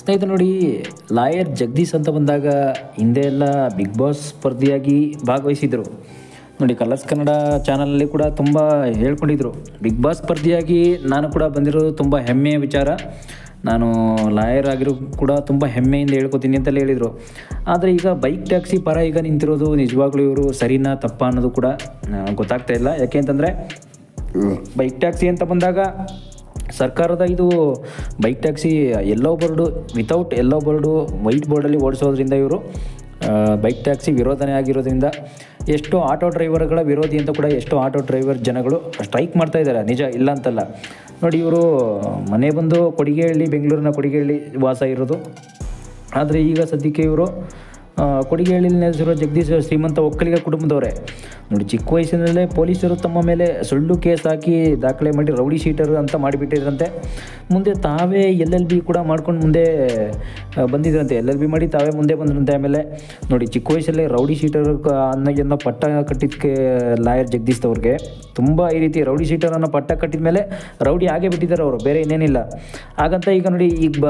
ಸ್ನೇಹಿತರೆ ನೋಡಿ, ಲಾಯರ್ ಜಗದೀಶ್ ಅಂತ ಬಂದಾಗ ಹಿಂದೆ ಎಲ್ಲ ಬಿಗ್ ಬಾಸ್ ಸ್ಪರ್ಧಿಯಾಗಿ ಭಾಗವಹಿಸಿದರು ನೋಡಿ. ಕಲರ್ಸ್ ಕನ್ನಡ ಚಾನಲಲ್ಲಿ ಕೂಡ ತುಂಬ ಹೇಳ್ಕೊಂಡಿದ್ರು. ಬಿಗ್ ಬಾಸ್ ಸ್ಪರ್ಧಿಯಾಗಿ ನಾನು ಕೂಡ ಬಂದಿರೋದು ತುಂಬ ಹೆಮ್ಮೆಯ ವಿಚಾರ. ನಾನು ಲಾಯರ್ ಆಗಿರೋ ಕೂಡ ತುಂಬ ಹೆಮ್ಮೆಯಿಂದ ಹೇಳ್ಕೊತೀನಿ ಅಂತೆಲ್ಲ ಹೇಳಿದರು. ಆದರೆ ಈಗ ಬೈಕ್ ಟ್ಯಾಕ್ಸಿ ಪರ ಈಗ ನಿಂತಿರೋದು ನಿಜವಾಗ್ಲೂ ಇವರು ಸರಿನಾ ತಪ್ಪಾ ಅನ್ನೋದು ಕೂಡ ಗೊತ್ತಾಗ್ತಾ ಇಲ್ಲ. ಯಾಕೆ ಅಂತಂದರೆ ಬೈಕ್ ಟ್ಯಾಕ್ಸಿ ಅಂತ ಬಂದಾಗ ಸರ್ಕಾರದ ಇದು bike taxi yellow board without yellow board white ಬೋರ್ಡಲ್ಲಿ ಓಡಿಸೋದ್ರಿಂದ ಇವರು ಬೈಕ್ ಟ್ಯಾಕ್ಸಿ ವಿರೋಧನೆ ಆಗಿರೋದ್ರಿಂದ ಎಷ್ಟೋ ಆಟೋ ಡ್ರೈವರ್ಗಳ ವಿರೋಧಿ ಅಂತ ಕೂಡ ಎಷ್ಟೋ ಆಟೋ ಡ್ರೈವರ್ ಜನಗಳು ಸ್ಟ್ರೈಕ್ ಮಾಡ್ತಾಯಿದ್ದಾರೆ. ನಿಜ ಇಲ್ಲ ಅಂತಲ್ಲ ನೋಡಿ. ಇವರು ಮನೆ ಬಂದು ಕೊಡಿಗೆಹಳ್ಳಿ, ಬೆಂಗಳೂರಿನ ಕೊಡಿಗೆಹಳ್ಳಿ ವಾಸ ಇರೋದು. ಆದರೆ ಈಗ ಸದ್ಯಕ್ಕೆ ಇವರು ಕೊಡಿಗೆಹಳ್ಳಿಯಲ್ಲಿ ನೆಲೆಸಿರೋ ಜಗದೀಶ್ ಶ್ರೀಮಂತ ಒಕ್ಕಲಿಗ ಕುಟುಂಬದವರೇ ನೋಡಿ. ಚಿಕ್ಕ ವಯಸ್ಸಿನಲ್ಲೇ ಪೊಲೀಸರು ತಮ್ಮ ಮೇಲೆ ಸುಳ್ಳು ಕೇಸ್ ಹಾಕಿ ದಾಖಲೆ ಮಾಡಿ ರೌಡಿ ಶೀಟರ್ ಅಂತ ಮಾಡಿಬಿಟ್ಟಿದ್ರಂತೆ. ಮುಂದೆ ತಾವೇ LLB ಕೂಡ ಮಾಡ್ಕೊಂಡು ಮುಂದೆ ಬಂದಿದ್ರಂತೆ. LLB ಮಾಡಿ ತಾವೇ ಮುಂದೆ ಬಂದ್ರಂತೆ. ಆಮೇಲೆ ನೋಡಿ, ಚಿಕ್ಕ ವಯಸ್ಸಲ್ಲೇ ರೌಡಿ ಶೀಟರ್ ಅನ್ನೋ ಪಟ್ಟ ಕಟ್ಟಿದ್ದಕ್ಕೆ ಲಾಯರ್ ಜಗದೀಶ್ ಅವ್ರಿಗೆ ತುಂಬ ಈ ರೀತಿ ರೌಡಿ ಶೀಟರ್ ಅನ್ನೋ ಪಟ್ಟ ಕಟ್ಟಿದ ಮೇಲೆ ರೌಡಿ ಆಗೇ ಬಿಟ್ಟಿದ್ದಾರೆ ಅವರು, ಬೇರೆ ಇನ್ನೇನಿಲ್ಲ. ಹಾಗಂತ ಈಗ ನೋಡಿ, ಈಗ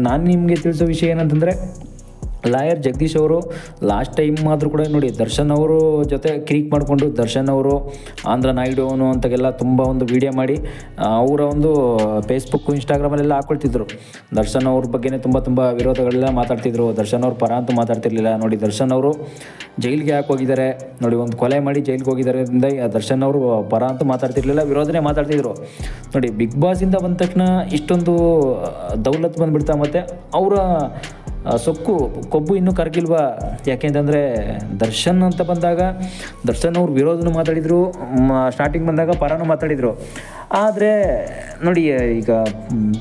ನಾನು ನಿಮಗೆ ತಿಳಿಸೋ ವಿಷಯ ಏನಂತಂದರೆ, ಲಾಯರ್ ಜಗದೀಶ್ ಅವರು ಲಾಸ್ಟ್ ಟೈಮ್ ಆದರೂ ಕೂಡ ನೋಡಿ ದರ್ಶನ್ ಅವರು ಜೊತೆ ಕಿರಿಕ್ ಮಾಡಿಕೊಂಡು ದರ್ಶನ್ ಅವರು ಆಂಧ್ರ ನಾಯ್ಡು ಅವನು ಅಂತಾಗೆಲ್ಲ ತುಂಬ ಒಂದು ವಿಡಿಯೋ ಮಾಡಿ ಅವರ ಒಂದು ಫೇಸ್ಬುಕ್ಕು ಇನ್ಸ್ಟಾಗ್ರಾಮಲ್ಲೆಲ್ಲ ಹಾಕ್ಕೊಳ್ತಿದ್ರು. ದರ್ಶನ್ ಅವ್ರ ಬಗ್ಗೆನೇ ತುಂಬ ವಿರೋಧಗಳೆಲ್ಲ ಮಾತಾಡ್ತಿದ್ರು. ದರ್ಶನ್ ಅವ್ರ ಪರ ಅಂತೂ ಮಾತಾಡ್ತಿರ್ಲಿಲ್ಲ ನೋಡಿ. ದರ್ಶನ್ ಅವರು ಜೈಲಿಗೆ ಯಾಕೆ ಹೋಗಿದ್ದಾರೆ ನೋಡಿ, ಒಂದು ಕೊಲೆ ಮಾಡಿ ಜೈಲಿಗೆ ಹೋಗಿದ್ದಾರೆಂದ ದರ್ಶನ್ ಅವರು ಪರ ಅಂತೂ ಮಾತಾಡ್ತಿರ್ಲಿಲ್ಲ, ವಿರೋಧನೆ ಮಾತಾಡ್ತಿದ್ರು ನೋಡಿ. ಬಿಗ್ ಬಾಸಿಂದ ಬಂದ ತಕ್ಷಣ ಇಷ್ಟೊಂದು ದೌಲತ್ ಬಂದುಬಿಡ್ತಾ, ಮತ್ತು ಅವರ ಕೊಬ್ಬು ಇನ್ನೂ ಕರಗಿಲ್ವಾ? ಯಾಕೆಂತಂದರೆ ದರ್ಶನ್ ಅಂತ ಬಂದಾಗ ದರ್ಶನ್ ಅವ್ರ ವಿರೋಧನೂ ಮಾತಾಡಿದರು, ಸ್ಟಾರ್ಟಿಂಗ್ ಬಂದಾಗ ಪರನೂ ಮಾತಾಡಿದರು. ಆದರೆ ನೋಡಿ, ಈಗ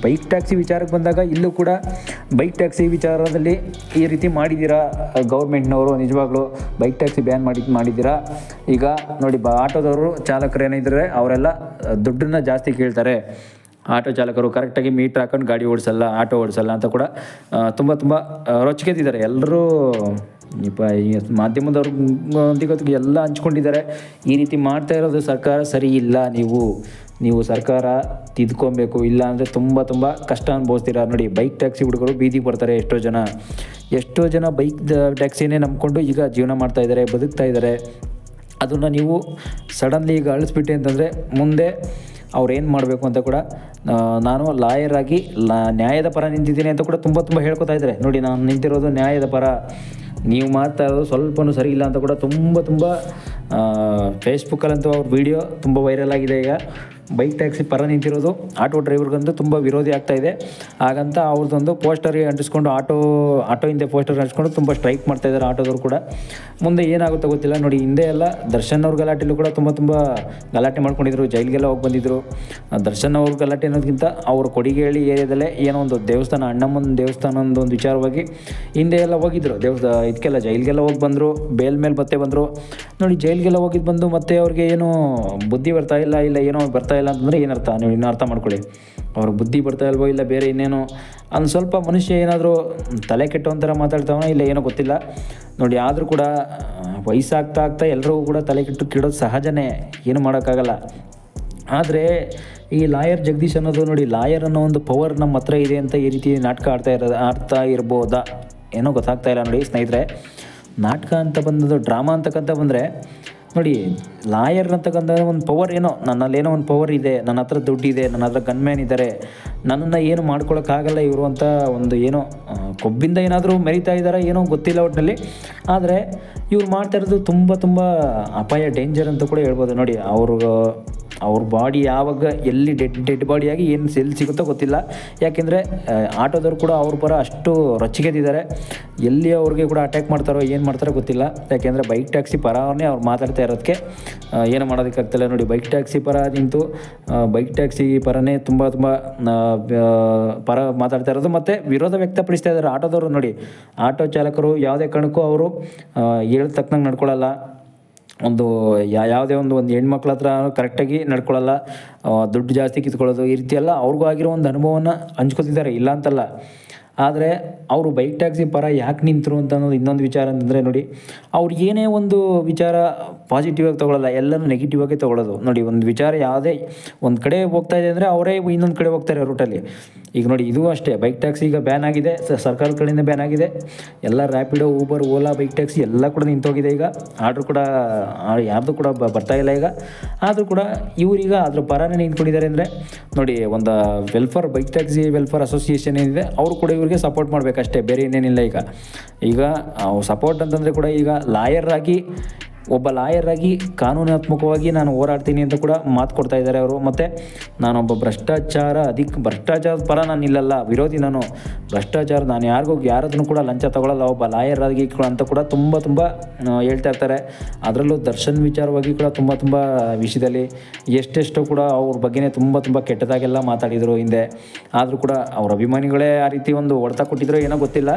ಬೈಕ್ ಟ್ಯಾಕ್ಸಿ ವಿಚಾರಕ್ಕೆ ಬಂದಾಗ ಇಲ್ಲೂ ಕೂಡ ಬೈಕ್ ಟ್ಯಾಕ್ಸಿ ವಿಚಾರದಲ್ಲಿ ಈ ರೀತಿ ಮಾಡಿದ್ದೀರಾ ಗೌರ್ಮೆಂಟ್ನವರು? ನಿಜವಾಗ್ಲೂ ಬೈಕ್ ಟ್ಯಾಕ್ಸಿ ಬ್ಯಾನ್ ಮಾಡಿದ್ದೀರಾ? ಈಗ ನೋಡಿ, ಆಟೋದವರು ಚಾಲಕರು ಏನಿದ್ದಾರೆ ಅವರೆಲ್ಲ ದುಡ್ಡನ್ನು ಜಾಸ್ತಿ ಕೇಳ್ತಾರೆ. ಆಟೋ ಚಾಲಕರು ಕರೆಕ್ಟಾಗಿ ಮೀಟ್ರ್ ಹಾಕೊಂಡು ಗಾಡಿ ಓಡಿಸಲ್ಲ, ಆಟೋ ಓಡಿಸಲ್ಲ ಅಂತ ಕೂಡ ತುಂಬ ರೊಚ್ಚಿಗೆದ್ದಿದ್ದಾರೆ. ಎಲ್ಲರೂ ಮಾಧ್ಯಮದವ್ರಿಗೆ ಎಲ್ಲ ಹಂಚ್ಕೊಂಡಿದ್ದಾರೆ. ಈ ರೀತಿ ಮಾಡ್ತಾ ಇರೋದು ಸರ್ಕಾರ ಸರಿ ಇಲ್ಲ. ನೀವು ಸರ್ಕಾರ ತಿದ್ಕೊಬೇಕು, ಇಲ್ಲ ಅಂದರೆ ತುಂಬ ಕಷ್ಟ ಅನುಭವಿಸ್ತೀರಾ ನೋಡಿ. ಬೈಕ್ ಟ್ಯಾಕ್ಸಿ ಹುಡುಗರು ಬೀದಿಗೆ ಬರ್ತಾರೆ. ಎಷ್ಟೋ ಜನ ಬೈಕ್ ಟ್ಯಾಕ್ಸಿನೇ ನಂಬ್ಕೊಂಡು ಈಗ ಜೀವನ ಮಾಡ್ತಾಯಿದ್ದಾರೆ, ಬದುಕ್ತಾ ಇದ್ದಾರೆ. ಅದನ್ನು ನೀವು ಸಡನ್ಲಿ ಈಗ ಅಳಿಸ್ಬಿಟ್ಟೆ ಅಂತಂದರೆ ಮುಂದೆ ಅವ್ರು ಏನು ಮಾಡಬೇಕು ಅಂತ ಕೂಡ ನಾನು ಲಾಯರ್ ಆಗಿ ನ್ಯಾಯದ ಪರ ನಿಂತಿದ್ದೀನಿ ಅಂತ ಕೂಡ ತುಂಬ ಹೇಳ್ಕೊತಾ ಇದ್ದಾರೆ ನೋಡಿ. ನಾನು ನಿಂತಿರೋದು ನ್ಯಾಯದ ಪರ, ನೀವು ಮಾಡ್ತಾ ಇರೋದು ಸ್ವಲ್ಪನೂ ಸರಿ ಇಲ್ಲ ಅಂತ ಕೂಡ ತುಂಬ ಫೇಸ್ಬುಕ್ಕಲ್ಲಂತೂ ಅವ್ರ ವಿಡಿಯೋ ತುಂಬ ವೈರಲ್ ಆಗಿದೆ. ಈಗ ಬೈಕ್ ಟ್ಯಾಕ್ಸಿ ಪರ ನಿಂತಿರೋದು ಆಟೋ ಡ್ರೈವರ್ಗಂತೂ ತುಂಬ ವಿರೋಧಿ ಆಗ್ತಾಯಿದೆ. ಹಾಗಂತ ಅವ್ರದ್ದೊಂದು ಪೋಸ್ಟರ್ ಅಂಟಿಸ್ಕೊಂಡು ಆಟೋ ಹಿಂದೆ ಪೋಸ್ಟರ್ ಅಂಟಿಸ್ಕೊಂಡು ತುಂಬ ಸ್ಟ್ರೈಕ್ ಮಾಡ್ತಾಯಿದ್ದಾರೆ ಆಟೋದವ್ರು ಕೂಡ. ಮುಂದೆ ಏನಾಗುತ್ತೋ ಗೊತ್ತಿಲ್ಲ ನೋಡಿ. ಹಿಂದೆ ಎಲ್ಲ ದರ್ಶನ್ ಅವ್ರ ಗಲಾಟೆಲ್ಲೂ ಕೂಡ ತುಂಬ ಗಲಾಟೆ ಮಾಡ್ಕೊಂಡಿದ್ರು, ಜೈಲಿಗೆಲ್ಲ ಹೋಗಿ ಬಂದಿದ್ದರು. ದರ್ಶನ್ ಅವ್ರ ಗಲಾಟೆ ಅನ್ನೋದಕ್ಕಿಂತ ಅವ್ರ ಕೊಡಿಗೆಹಳ್ಳಿ ಏರಿಯಾದಲ್ಲೇ ಏನೋ ಒಂದು ದೇವಸ್ಥಾನ, ಅಣ್ಣಮ್ಮನ ದೇವಸ್ಥಾನ ಒಂದು ವಿಚಾರವಾಗಿ ಹಿಂದೆ ಎಲ್ಲ ಹೋಗಿದ್ರು. ಇದಕ್ಕೆಲ್ಲ ಜೈಲಿಗೆಲ್ಲ ಹೋಗಿ ಬಂದರು, ಬೇಲ್ ಮೇಲೆ ಮತ್ತೆ ಬಂದರು ನೋಡಿ. ಜೈಲಿಗೆಲ್ಲ ಹೋಗಿದ್ದು ಬಂದು ಮತ್ತೆ ಅವ್ರಿಗೆ ಏನು ಬುದ್ಧಿ ಬರ್ತಾ ಇಲ್ಲ ಏನೋ ಬರ್ತಾ ಇಲ್ಲ ಅಂತಂದರೆ ಏನರ್ಥ? ನೀವು ಇನ್ನೂ ಅರ್ಥ ಮಾಡ್ಕೊಳ್ಳಿ. ಅವ್ರಿಗೆ ಬುದ್ಧಿ ಬರ್ತಾ ಇಲ್ವೋ, ಇಲ್ಲ ಬೇರೆ ಇನ್ನೇನೋ ಒಂದು ಸ್ವಲ್ಪ ಮನುಷ್ಯ ಏನಾದರೂ ತಲೆ ಕೆಟ್ಟೋಂಥರ ಮಾತಾಡ್ತಾವೋ ಇಲ್ಲ ಏನೋ ಗೊತ್ತಿಲ್ಲ ನೋಡಿ. ಆದರೂ ಕೂಡ ವಯಸ್ಸಾಗ್ತಾ ಎಲ್ಲರಿಗೂ ಕೂಡ ತಲೆ ಕೆಡೋದು ಸಹಜನೇ, ಏನು ಮಾಡೋಕ್ಕಾಗಲ್ಲ. ಆದರೆ ಈ ಲಾಯರ್ ಜಗದೀಶ್ ಅನ್ನೋದು ನೋಡಿ, ಲಾಯರ್ ಅನ್ನೋ ಒಂದು ಪವರ್ ನಮ್ಮ ಹತ್ರ ಇದೆ ಅಂತ ಈ ರೀತಿ ನಾಟಕ ಆಡ್ತಾ ಇರ್ಬೋದಾ ಏನೋ ಗೊತ್ತಾಗ್ತಾ ಇಲ್ಲ ನೋಡಿ ಸ್ನೇಹಿತರೆ. ನಾಟಕ ಅಂತ ಬಂದದ್ದು, ಡ್ರಾಮಾ ಅಂತಕ್ಕಂಥ ಬಂದರೆ ನೋಡಿ, ಲಾಯರ್ ಅಂತಕ್ಕಂಥ ಒಂದು ಪವರ್ ಏನೋ, ನನ್ನಲ್ಲೇನೋ ಒಂದು ಪವರ್ ಇದೆ, ನನ್ನ ಹತ್ರ ದುಡ್ಡಿದೆ, ನನ್ನ ಹತ್ರ ಗನ್ಮ್ಯಾನ್ ಇದ್ದಾರೆ, ನನ್ನನ್ನು ಏನು ಮಾಡ್ಕೊಳಕ್ಕಾಗಲ್ಲ ಇವರು ಅಂತ ಒಂದು ಏನೋ ಕೊಬ್ಬಿಂದ ಏನಾದರೂ ಮೆರಿತಾ ಇದ್ದಾರೆ ಏನೋ ಗೊತ್ತಿಲ್ಲ ಒಟ್ಟಿನಲ್ಲಿ. ಆದರೆ ಇವ್ರು ಮಾಡ್ತಾ ಇರೋದು ತುಂಬ ಅಪಾಯ, ಡೇಂಜರ್ ಅಂತ ಕೂಡ ಹೇಳ್ಬೋದು ನೋಡಿ. ಅವ್ರ ಬಾಡಿ ಯಾವಾಗ ಎಲ್ಲಿ ಡೆಡ್ ಬಾಡಿಯಾಗಿ ಎಲ್ಲಿ ಸಿಗುತ್ತೋ ಗೊತ್ತಿಲ್ಲ. ಯಾಕೆಂದರೆ ಆಟೋದವ್ರು ಕೂಡ ಅವ್ರ ಪರ ಅಷ್ಟು ರೊಚ್ಚಿಗೆದ್ದಿದ್ದಾರೆ. ಎಲ್ಲಿ ಅವ್ರಿಗೆ ಕೂಡ ಅಟ್ಯಾಕ್ ಮಾಡ್ತಾರೋ ಏನು ಮಾಡ್ತಾರೋ ಗೊತ್ತಿಲ್ಲ. ಯಾಕೆಂದರೆ ಬೈಕ್ ಟ್ಯಾಕ್ಸಿ ಪರವನ್ನೇ ಅವ್ರು ಮಾತಾಡ್ತಾ ಇರೋದಕ್ಕೆ ಏನು ಮಾಡೋದಕ್ಕಾಗ್ತಿಲ್ಲ ನೋಡಿ. ಬೈಕ್ ಟ್ಯಾಕ್ಸಿ ಪರ ನಿಂತು ಬೈಕ್ ಟ್ಯಾಕ್ಸಿ ಪರನೇ ತುಂಬ ಪರ ಮಾತಾಡ್ತಾ ಇರೋದು, ಮತ್ತು ವಿರೋಧ ವ್ಯಕ್ತಪಡಿಸ್ತಾ ಇದ್ದಾರೆ ಆಟೋದವರು ನೋಡಿ. ಆಟೋ ಚಾಲಕರು ಯಾವುದೇ ಕಾರಣಕ್ಕೂ ಅವರು ಹೇಳಿದ ತಕ್ಕಂಗೆ ನಡ್ಕೊಳ್ಳಲ್ಲ. ಯಾವುದೇ ಒಂದು ಹೆಣ್ಮಕ್ಳ ಹತ್ರ ಕರೆಕ್ಟಾಗಿ ನಡ್ಕೊಳ್ಳಲ್ಲ, ದುಡ್ಡು ಜಾಸ್ತಿ ಕಿತ್ಕೊಳ್ಳೋದು, ಈ ರೀತಿ ಎಲ್ಲ ಅವ್ರಿಗೂ ಆಗಿರೋ ಒಂದು ಅನುಭವನ ಹಂಚ್ಕೊತಿದ್ದಾರೆ, ಇಲ್ಲ ಅಂತಲ್ಲ. ಆದರೆ ಅವರು ಬೈಕ್ ಟ್ಯಾಕ್ಸಿ ಪರ ಯಾಕೆ ನಿಂತರು ಅಂತ ಅನ್ನೋದು ಇನ್ನೊಂದು ವಿಚಾರ ಅಂತಂದರೆ ನೋಡಿ, ಅವ್ರು ಏನೇ ಒಂದು ವಿಚಾರ ಪಾಸಿಟಿವ್ ಆಗಿ ತೊಗೊಳ್ಳಲ್ಲ, ಎಲ್ಲನೂ ನೆಗೆಟಿವ್ ಆಗಿ ತೊಗೊಳ್ಳೋದು ನೋಡಿ. ಒಂದು ವಿಚಾರ ಯಾವುದೇ ಒಂದು ಕಡೆ ಹೋಗ್ತಾ ಇದೆ ಅಂದರೆ ಅವರೇ ಇನ್ನೊಂದು ಕಡೆ ಹೋಗ್ತಾರೆ ರೂಟಲ್ಲಿ. ಈಗ ನೋಡಿ ಇದು ಅಷ್ಟೇ, ಬೈಕ್ ಟ್ಯಾಕ್ಸಿ ಈಗ ಬ್ಯಾನ್ ಆಗಿದೆ, ಸರ್ಕಾರದ ಕಡೆಯಿಂದ ಬ್ಯಾನ್ ಆಗಿದೆ. ಎಲ್ಲ Rapido, Uber, Ola, bike taxi ಎಲ್ಲ ಕೂಡ ನಿಂತೋಗಿದೆ. ಈಗ ಆರ್ಡ್ರ್ ಕೂಡ ಯಾರ್ದು ಕೂಡ ಬರ್ತಾ ಇಲ್ಲ ಈಗ. ಆದರೂ ಕೂಡ ಇವರೀಗ ಅದ್ರ ಪರನೇ ನಿಂತ್ಕೊಂಡಿದ್ದಾರೆ. ಅಂದರೆ ನೋಡಿ, ಒಂದು ಬೈಕ್ ಟ್ಯಾಕ್ಸಿ ವೆಲ್ಫೇರ್ ಅಸೋಸಿಯೇಷನ್ ಏನಿದೆ ಅವರು ಕೂಡ ಇವರಿಗೆ ಸಪೋರ್ಟ್ ಮಾಡಬೇಕಷ್ಟೇ, ಬೇರೆ ಏನೇನಿಲ್ಲ. ಈಗ ಸಪೋರ್ಟ್ ಅಂತಂದರೆ ಕೂಡ ಈಗ ಒಬ್ಬ ಲಾಯರ್ ಆಗಿ ಕಾನೂನಾತ್ಮಕವಾಗಿ ನಾನು ಹೋರಾಡ್ತೀನಿ ಅಂತ ಕೂಡ ಮಾತು ಕೊಡ್ತಾ ಇದ್ದಾರೆ ಅವರು. ಮತ್ತು ನಾನೊಬ್ಬ ಭ್ರಷ್ಟಾಚಾರದ ಪರ ನಾನು ನಿಲ್ಲಲ್ಲ, ವಿರೋಧಿ ನಾನು. ನಾನು ಯಾರದನ್ನು ಕೂಡ ಲಂಚ ತಗೊಳ್ಳಲ್ಲ, ಒಬ್ಬ ಲಾಯರ್ ಆಗಿ ಅಂತ ಕೂಡ ತುಂಬ ಹೇಳ್ತಾ ಇರ್ತಾರೆ. ಅದರಲ್ಲೂ ದರ್ಶನ್ ವಿಚಾರವಾಗಿ ಕೂಡ ತುಂಬ ವಿಷಯದಲ್ಲಿ ಎಷ್ಟೆಷ್ಟು ಕೂಡ ಅವ್ರ ಬಗ್ಗೆನೇ ತುಂಬ ಕೆಟ್ಟದಾಗೆಲ್ಲ ಮಾತಾಡಿದರು ಹಿಂದೆ. ಆದರೂ ಕೂಡ ಅವ್ರ ಅಭಿಮಾನಿಗಳೇ ಆ ರೀತಿ ಒಂದು ಹೊಡೆತ ಕೊಟ್ಟಿದ್ರು ಏನೋ ಗೊತ್ತಿಲ್ಲ.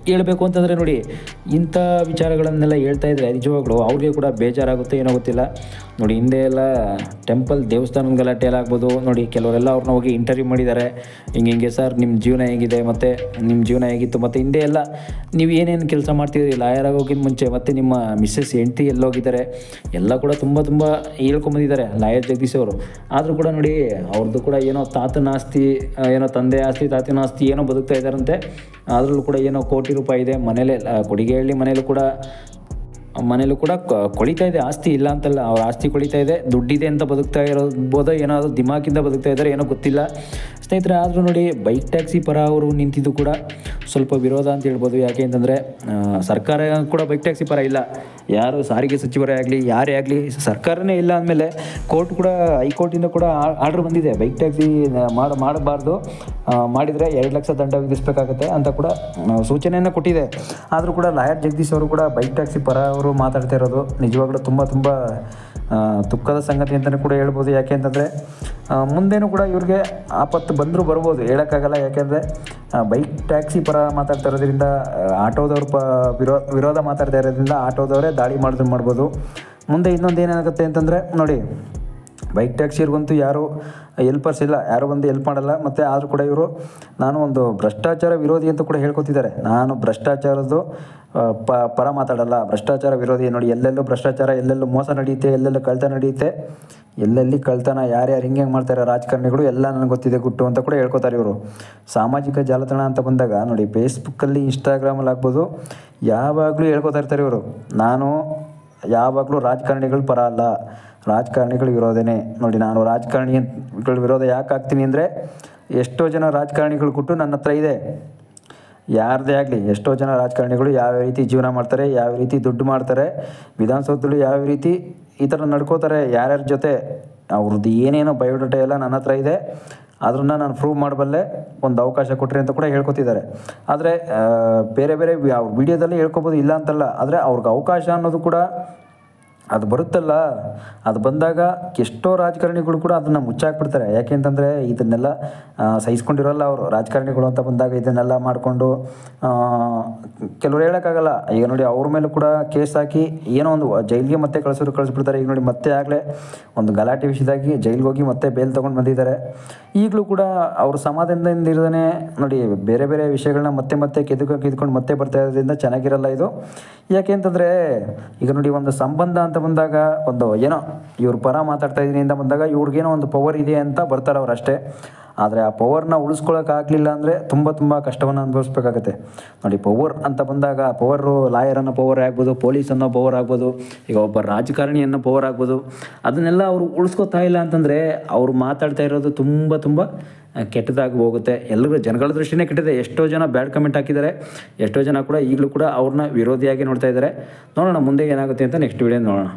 ಹೇಳಬೇಕು ಅಂತಂದರೆ ನೋಡಿ, ಇಂಥ ವಿಚಾರಗಳನ್ನೆಲ್ಲ ಹೇಳ್ತಾ ಇದ್ದರೆ ನಿಜವಾಗ್ಲೂ ಅವ್ರಿಗೆ ಕೂಡ ಬೇಜಾರಾಗುತ್ತೆ ಏನೋ ಗೊತ್ತಿಲ್ಲ. ನೋಡಿ, ಹಿಂದೆ ಎಲ್ಲ ದೇವಸ್ಥಾನದ ಗಲಾಟೆ ಎಲ್ಲ ಆಗ್ಬೋದು ನೋಡಿ, ಕೆಲವರೆಲ್ಲ ಅವ್ರನ್ನ ಹೋಗಿ ಇಂಟರ್ವ್ಯೂ ಮಾಡಿದ್ದಾರೆ. ಹಿಂಗೆ ಸರ್ ನಿಮ್ಮ ಜೀವನ ಹೇಗಿದೆ, ಮತ್ತು ನಿಮ್ಮ ಜೀವನ ಹೇಗಿತ್ತು, ಮತ್ತು ಹಿಂದೆ ಎಲ್ಲ ನೀವು ಏನೇನು ಕೆಲಸ ಮಾಡ್ತಿದ್ದೀರಿ ಲಾಯರ್ ಆಗೋಕ್ಕಿಂತ ಮುಂಚೆ, ಮತ್ತು ನಿಮ್ಮ ಮಿಸ್ಸಸ್ ಹೆಂಡ್ತಿ ಎಲ್ಲೋಗಿದ್ದಾರೆ ಎಲ್ಲ ಕೂಡ ತುಂಬ ಹೇಳ್ಕೊಂಬಂದಿದ್ದಾರೆ ಲಾಯರ್ ಜಗದೀಶ್ ಅವರು. ಆದರೂ ಕೂಡ ನೋಡಿ, ಅವ್ರದ್ದು ಕೂಡ ಏನೋ ತಾತನ ಆಸ್ತಿ, ಏನೋ ತಂದೆ ಆಸ್ತಿ, ತಾತನ ಆಸ್ತಿ ಏನೋ ಬದುಕ್ತಾ ಇದ್ದಾರಂತೆ. ಅದರಲ್ಲೂ ಕೂಡ ಏನೋ ಕೋಟಿ ರೂಪಾಯಿ ಇದೆ ಮನೇಲೆ, ಕೊಡಿಗೆಹಳ್ಳಿ ಮನೇಲೂ ಕೂಡ ಕೊಳಿತಾ ಇದೆ. ಆಸ್ತಿ ಇಲ್ಲ ಅಂತಲ್ಲ, ಅವ್ರ ಆಸ್ತಿ ಕೊಳಿತಾ ಇದೆ, ದುಡ್ಡಿದೆ ಅಂತ ಬದುಕ್ತಾ ಇರೋಬೋದೋ, ಏನಾದರೂ ದಿಮಾಕಿಂದ ಬದುಕ್ತಾ ಇದ್ದಾರೆ ಏನೋ ಗೊತ್ತಿಲ್ಲ ಸ್ನೇಹಿತರೆ. ಆದರೂ ನೋಡಿ, ಬೈಕ್ ಟ್ಯಾಕ್ಸಿ ಪರ ಅವರು ನಿಂತಿದ್ದು ಕೂಡ ಸ್ವಲ್ಪ ವಿರೋಧ ಅಂತ ಹೇಳ್ಬೋದು. ಯಾಕೆ ಅಂತಂದರೆ ಸರ್ಕಾರ ಕೂಡ ಬೈಕ್ ಟ್ಯಾಕ್ಸಿ ಪರ ಇಲ್ಲ. ಯಾರು ಸಾರಿಗೆ ಸಚಿವರೇ ಆಗಲಿ, ಯಾರೇ ಆಗಲಿ, ಸರ್ಕಾರನೇ ಇಲ್ಲ ಅಂದಮೇಲೆ ಹೈಕೋರ್ಟಿಂದ ಕೂಡ ಆರ್ಡ್ರ್ ಬಂದಿದೆ, ಬೈಕ್ ಟ್ಯಾಕ್ಸಿ ಮಾಡಬಾರ್ದು, ಮಾಡಿದರೆ 2 ಲಕ್ಷ ದಂಡ ವಿಧಿಸಬೇಕಾಗತ್ತೆ ಅಂತ ಕೂಡ ಸೂಚನೆಯನ್ನು ಕೊಟ್ಟಿದೆ. ಆದರೂ ಕೂಡ ಲಾಯರ್ ಜಗದೀಶ್ ಅವರು ಕೂಡ ಬೈಕ್ ಟ್ಯಾಕ್ಸಿ ಪರ ಅವರು ಮಾತಾಡ್ತಾ ಇರೋದು ನಿಜವಾಗ್ಲೂ ತುಂಬ ದುಃಖದ ಸಂಗತಿ ಅಂತಲೇ ಕೂಡ ಹೇಳ್ಬೋದು. ಯಾಕೆ ಅಂತಂದರೆ ಮುಂದೇನೂ ಕೂಡ ಇವ್ರಿಗೆ ಆಪತ್ತು ಬಂದರೂ ಬರ್ಬೋದು, ಹೇಳೋಕ್ಕಾಗಲ್ಲ. ಯಾಕೆಂದರೆ ಬೈಕ್ ಟ್ಯಾಕ್ಸಿ ಪರ ಮಾತಾಡ್ತಾ ಇರೋದ್ರಿಂದ ಆಟೋದವ್ರ ವಿರೋಧ ಮಾತಾಡ್ತಾ ಇರೋದ್ರಿಂದ ಆಟೋದವರೇ ದಾಳಿ ಮಾಡ್ಬೋದು. ಮುಂದೆ ಇನ್ನೊಂದು ಏನಾಗುತ್ತೆ ಅಂತಂದರೆ ನೋಡಿ, ಬೈಕ್ ಟ್ಯಾಕ್ಸಿಯವ್ರಿಗಂತೂ ಯಾರೂ ಹೆಲ್ಪರ್ಸ್ ಇಲ್ಲ, ಯಾರೂ ಬಂದು ಹೆಲ್ಪ್ ಮಾಡಲ್ಲ. ಮತ್ತು ಆದರೂ ಕೂಡ ಇವರು ನಾನು ಒಂದು ಭ್ರಷ್ಟಾಚಾರ ವಿರೋಧಿ ಅಂತ ಕೂಡ ಹೇಳ್ಕೊತಿದ್ದಾರೆ. ನಾನು ಭ್ರಷ್ಟಾಚಾರದ್ದು ಪರ ಮಾತಾಡಲ್ಲ, ಭ್ರಷ್ಟಾಚಾರ ವಿರೋಧಿ. ನೋಡಿ, ಎಲ್ಲೆಲ್ಲೂ ಭ್ರಷ್ಟಾಚಾರ, ಎಲ್ಲೆಲ್ಲೂ ಮೋಸ ನಡೆಯುತ್ತೆ, ಎಲ್ಲೆಲ್ಲೂ ಕಳ್ತನ ನಡೆಯುತ್ತೆ, ಎಲ್ಲೆಲ್ಲಿ ಕಳ್ತನ, ಯಾರ್ಯಾರು ಹಿಂಗೆ ಮಾಡ್ತಾರೆ ರಾಜಕಾರಣಿಗಳು ಎಲ್ಲ ನನಗೆ ಗೊತ್ತಿದೆ ಗುಟ್ಟು ಅಂತ ಕೂಡ ಹೇಳ್ಕೊತಾರೆ ಇವರು. ಸಾಮಾಜಿಕ ಜಾಲತಾಣ ಅಂತ ಬಂದಾಗ ನೋಡಿ, ಫೇಸ್ಬುಕ್ಕಲ್ಲಿ, ಇನ್ಸ್ಟಾಗ್ರಾಮಲ್ಲಿ ಆಗ್ಬೋದು, ಯಾವಾಗಲೂ ಹೇಳ್ಕೊತಾ ಇರ್ತಾರೆ ಇವರು. ನಾನು ಯಾವಾಗಲೂ ರಾಜಕಾರಣಿಗಳ ಪರ ಅಲ್ಲ, ರಾಜಕಾರಣಿಗಳ ವಿರೋಧನೇ. ನೋಡಿ, ನಾನು ರಾಜಕಾರಣಿಗಳ ವಿರೋಧ ಯಾಕೆ ಆಗ್ತೀನಿ ಅಂದರೆ, ಎಷ್ಟೋ ಜನ ರಾಜಕಾರಣಿಗಳು ಕೊಟ್ಟು ನನ್ನ ಹತ್ರ ಇದೆ, ಯಾರದೇ ಆಗಲಿ, ಎಷ್ಟೋ ಜನ ರಾಜಕಾರಣಿಗಳು ಯಾವ ರೀತಿ ಜೀವನ ಮಾಡ್ತಾರೆ, ಯಾವ ರೀತಿ ದುಡ್ಡು ಮಾಡ್ತಾರೆ, ವಿಧಾನಸೌಧದಲ್ಲಿ ಯಾವ ರೀತಿ ಈ ಥರ ನಡ್ಕೋತಾರೆ, ಯಾರ್ಯಾರ ಜೊತೆ, ಅವ್ರದ್ದು ಏನೇನೋ ಬಯೋಡಾಟಾ ಎಲ್ಲ ನನ್ನ ಹತ್ರ ಇದೆ, ಅದನ್ನು ನಾನು ಪ್ರೂವ್ ಮಾಡಬಲ್ಲೆ, ಒಂದು ಅವಕಾಶ ಕೊಟ್ಟರೆ ಅಂತ ಕೂಡ ಹೇಳ್ಕೊತಿದ್ದಾರೆ. ಆದರೆ ಬೇರೆ ಅವ್ರ ವಿಡಿಯೋದಲ್ಲಿ ಹೇಳ್ಕೊಬೋದು, ಇಲ್ಲ ಅಂತಲ್ಲ. ಆದರೆ ಅವ್ರಿಗೆ ಅವಕಾಶ ಅನ್ನೋದು ಕೂಡ ಅದು ಬರುತ್ತಲ್ಲ, ಅದು ಬಂದಾಗ ಎಷ್ಟೋ ರಾಜಕಾರಣಿಗಳು ಕೂಡ ಅದನ್ನು ಮುಚ್ಚಾಕ್ಬಿಡ್ತಾರೆ. ಯಾಕೆ ಅಂತಂದರೆ ಇದನ್ನೆಲ್ಲ ಸಹಿಸ್ಕೊಂಡಿರೋಲ್ಲ ಅವರು, ರಾಜಕಾರಣಿಗಳು ಅಂತ ಬಂದಾಗ ಇದನ್ನೆಲ್ಲ ಮಾಡಿಕೊಂಡು ಕೆಲವರು ಹೇಳೋಕ್ಕಾಗಲ್ಲ. ಈಗ ನೋಡಿ, ಅವ್ರ ಮೇಲೂ ಕೂಡ ಕೇಸ್ ಹಾಕಿ ಏನೋ ಒಂದು ಜೈಲಿಗೆ ಮತ್ತೆ ಕಳಿಸ್ಬಿಡ್ತಾರೆ. ಈಗ ನೋಡಿ, ಮತ್ತೆ ಆಗಲೇ ಒಂದು ಗಲಾಟೆ ವಿಷಯದಾಗಿ ಜೈಲಿಗೆ ಹೋಗಿ ಮತ್ತೆ ಬೇಲ್ ತೊಗೊಂಡು ಬಂದಿದ್ದಾರೆ. ಈಗಲೂ ಕೂಡ ಅವರು ಸಮಾಧಾನದಿಂದ ಇರೋದೇ ನೋಡಿ, ಬೇರೆ ವಿಷಯಗಳನ್ನ ಮತ್ತೆ ಕೆದ್ಕೊಂಡು ಮತ್ತೆ ಬರ್ತಾ ಇರೋದ್ರಿಂದ ಚೆನ್ನಾಗಿರಲ್ಲ ಇದು. ಯಾಕೆ ಅಂತಂದರೆ ಈಗ ನೋಡಿ, ಒಂದು ಸಂಬಂಧ ಅಂತ ಬಂದಾಗ, ಒಂದು ಏನೋ ಇವ್ರ ಪರ ಮಾತಾಡ್ತಾ ಇದ್ದೀನಿ ಅಂತ ಬಂದಾಗ ಇವ್ರಿಗೇನೋ ಒಂದು ಪವರ್ ಇದೆ ಅಂತ ಬರ್ತಾರೆ ಅವ್ರು ಅಷ್ಟೇ. ಆದರೆ ಆ ಪವರ್ನ ಉಳಿಸ್ಕೊಳ್ಳೋಕ್ಕಾಗಲಿಲ್ಲ ಅಂದರೆ ತುಂಬ ಕಷ್ಟವನ್ನು ಅನುಭವಿಸ್ಬೇಕಾಗತ್ತೆ. ನೋಡಿ, ಪವರ್ ಅಂತ ಬಂದಾಗ ಪವರು ಲಾಯರ್ ಅನ್ನೋ ಪವರ್ ಆಗ್ಬೋದು, ಪೊಲೀಸ್ ಅನ್ನೋ ಪವರ್ ಆಗ್ಬೋದು, ಈಗ ಒಬ್ಬ ರಾಜಕಾರಣಿ ಅನ್ನೋ ಪವರ್ ಆಗ್ಬೋದು, ಅದನ್ನೆಲ್ಲ ಅವರು ಉಳಿಸ್ಕೊತಾ ಇಲ್ಲ ಅಂತಂದರೆ ಅವ್ರು ಮಾತಾಡ್ತಾ ಇರೋದು ತುಂಬ ಕೆಟ್ಟದಾಗಿ ಹೋಗುತ್ತೆ. ಎಲ್ಲರಿಗೂ ಜನಗಳ ದೃಷ್ಟಿನೇ ಕೆಟ್ಟಿದೆ. ಎಷ್ಟೋ ಜನ ಬ್ಯಾಡ್ ಕಮೆಂಟ್ ಹಾಕಿದ್ದಾರೆ, ಎಷ್ಟೋ ಜನ ಕೂಡ ಈಗಲೂ ಕೂಡ ಅವ್ರನ್ನ ವಿರೋಧಿಯಾಗಿ ನೋಡ್ತಾ ಇದ್ದಾರೆ. ನೋಡೋಣ ಮುಂದೆ ಏನಾಗುತ್ತೆ ಅಂತ ನೆಕ್ಸ್ಟ್ ವಿಡಿಯೋ ನೋಡೋಣ.